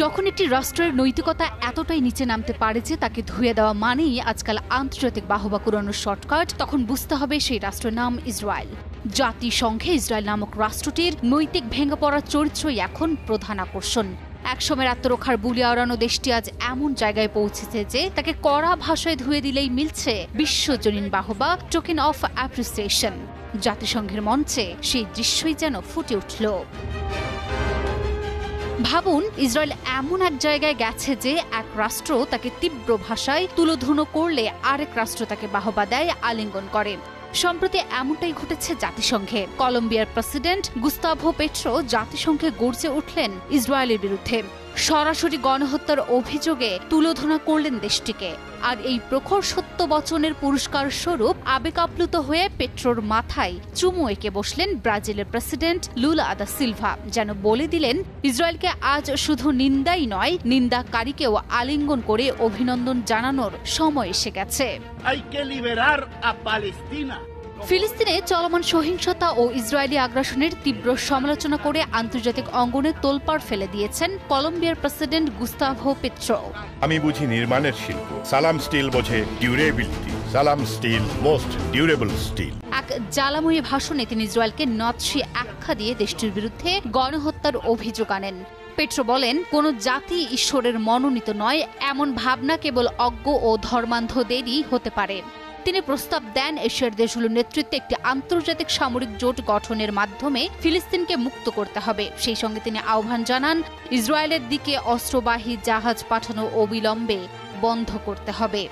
যখন একটি রাষ্ট্রের নৈতিকতা এতটাই নিচে নামতে পারে যে তাকে ধুয়ে দেওয়া মানেই আজকাল আন্তর্জাতিক বাহবা কুড়ানোর শর্টকাট, তখন বুঝতে হবে সেই রাষ্ট্রের নাম ইসরায়েল। জাতিসংঘে ইসরায়েল নামক রাষ্ট্রটির নৈতিক ভেঙে পড়ার চরিত্রই এখন প্রধান আকর্ষণ। একসময়ের আত্মরক্ষার বুলি আওড়ানো দেশটি আজ এমন জায়গায় পৌঁছেছে যে তাকে কড়া ভাষায় ধুয়ে দিলেই মিলছে বিশ্বজনীন বাহবা, টোকেন অফ অ্যাপ্রিসিয়েশন। জাতিসংঘের মঞ্চে সেই দৃশ্যই যেন ফুটে উঠল। ভাবুন, ইসরায়েল এমন এক জায়গায় গেছে যে এক রাষ্ট্র তাকে তীব্র ভাষায় তুলোধুনো করলে আরেক রাষ্ট্র তাকে বাহবা দেয়, আলিঙ্গন করে। সম্প্রতি এমনটাই ঘটেছে জাতিসংঘে। কলম্বিয়ার প্রেসিডেন্ট গুস্তাভো পেট্রো জাতিসংঘে গর্জে উঠলেন ইসরায়েলের বিরুদ্ধে। সরাসরি গণহত্যার অভিযোগে তুলোধনা করলেন দেশটিকে। আর এই প্রখর সত্য বচনের পুরস্কার স্বরূপ আবেগ আপ্লুত হয়ে পেট্রোর মাথায় চুমু এঁকে বসলেন ব্রাজিলের প্রেসিডেন্ট লুলা দা সিলভা, যেন বলে দিলেন ইসরায়েলকে আজ শুধু নিন্দাই নয়, নিন্দাকারীকেও আলিঙ্গন করে অভিনন্দন জানানোর সময় এসে গেছে। ফিলিস্তিনে চলমান সহিংসতা ও ইসরায়েলি আগ্রাসনের তীব্র সমালোচনা করে আন্তর্জাতিক অঙ্গনে তোলপাড় ফেলে দিয়েছেন কলম্বিয়ার প্রেসিডেন্ট গুস্তাভো পেট্রো। আমি বুঝি নির্মাণের শিল্প, সালাম স্টিল বোঝে ডিউরেবিলিটি, সালাম স্টিল মোস্ট ডিউরেবল স্টিল। এক জ্বালাময়ী ভাষণে তিনি ইসরায়েলকে নৎসি আখ্যা দিয়ে দেশটির বিরুদ্ধে গণহত্যার অভিযোগ আনেন। পেট্রো বলেন, কোন জাতি ঈশ্বরের মনোনীত নয়, এমন ভাবনা কেবল অজ্ঞ ও ধর্মান্ধদেরই হতে পারে। তিনি প্রস্তাব দেন এশিয়ার দেশগুলোর নেতৃত্বে একটি আন্তর্জাতিক সামরিক জোট গঠনের মাধ্যমে ফিলিস্তিনকে মুক্ত করতে হবে। সেই সঙ্গে তিনি আহ্বান জানান, ইসরায়েলের দিকে অস্ত্রবাহী জাহাজ পাঠানো অবিলম্বে বন্ধ করতে হবে।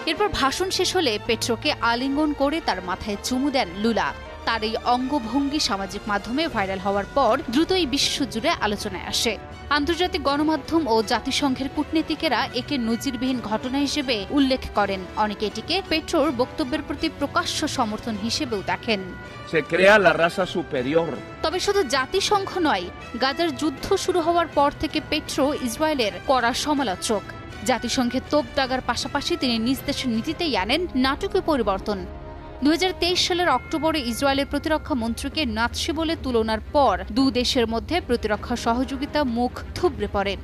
এরপর ভাষণ শেষ হলে পেট্রোকে আলিঙ্গন করে তার মাথায় চুমু দেন লুলা। তার এই অঙ্গভঙ্গি সামাজিক মাধ্যমে ভাইরাল হওয়ার পর দ্রুতই বিশ্বজুড়ে আলোচনায় আসে। আন্তর্জাতিক গণমাধ্যম ও জাতিসংঘের কূটনীতিকেরা একে নজিরবিহীন ঘটনা হিসেবে উল্লেখ করেন। অনেকে এটিকে পেট্রোর বক্তব্যের প্রতি প্রকাশ্য সমর্থন হিসেবেও দেখেন। তবে শুধু জাতিসংঘ নয়, গাজার যুদ্ধ শুরু হওয়ার পর থেকে পেট্রো ইসরায়েলের কড়া সমালোচক। জাতিসংঘের তোপ দাগার পাশাপাশি তিনি নিজ দেশের নীতিতেই আনেন নাটকীয় পরিবর্তন। 2023 সালের অক্টোবরে ইসরায়েলের প্রতিরক্ষা মন্ত্রীকে নাৎসি বলে তুলনার পর দুই দেশের মধ্যে প্রতিরক্ষা সহযোগিতা মুখ থুবড়ে পড়ে।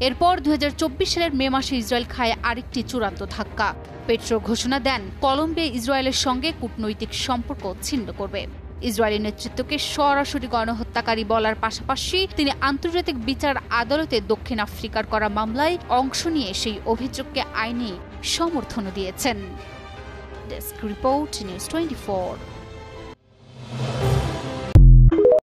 এরপর 2024 সালের মে মাসে ইসরায়েল খায় আরেকটি চূড়ান্ত ধাক্কা। পেট্রো ঘোষণা দেন কলম্বিয়া ইসরায়েলের সঙ্গে কূটনৈতিক সম্পর্ক ছিন্ন করবে। ইসরায়েলি নেতৃত্বকে সরাসরি গণহত্যাকারী বলার পাশাপাশি তিনি আন্তর্জাতিক বিচার আদালতে দক্ষিণ আফ্রিকার করা মামলায় অংশ নিয়ে সেই অভিযোগকে আইনি সমর্থনও দিয়েছেন। Desk report, News 24.